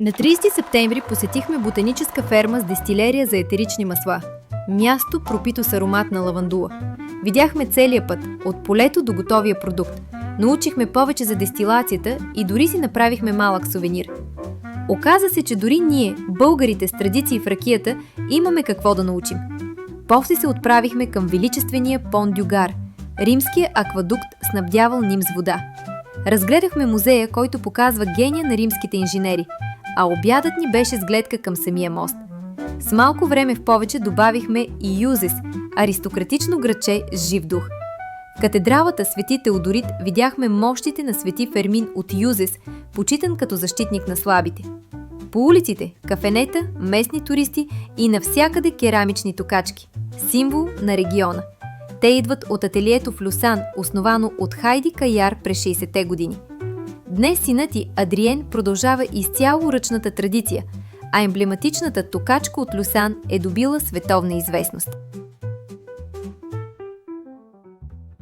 На 30 септември посетихме ботаническа ферма с дестилерия за етерични масла. Място, пропито с аромат на лавандула. Видяхме целия път, от полето до готовия продукт. Научихме повече за дестилацията и дори си направихме малък сувенир. Оказа се, че дори ние, българите с традиции в ракията, имаме какво да научим. После се отправихме към величествения Пон дю Гар, римския аквадукт, снабдявал Ним с вода. Разгледахме музея, който показва гения на римските инженери, а обядът ни беше с гледка към самия мост. С малко време в повече добавихме и Юзес, аристократично градче с жив дух. В катедралата Свети Теодорит видяхме мощите на Свети Фермин от Юзес, почитан като защитник на слабите. По улиците – кафенета, местни туристи и навсякъде керамични токачки, символ на региона. Те идват от ателието в Люсан, основано от Хайди Каяр през 60-те години. Днес синът ти Адриен продължава изцяло ръчната традиция, а емблематичната токачка от Люсан е добила световна известност.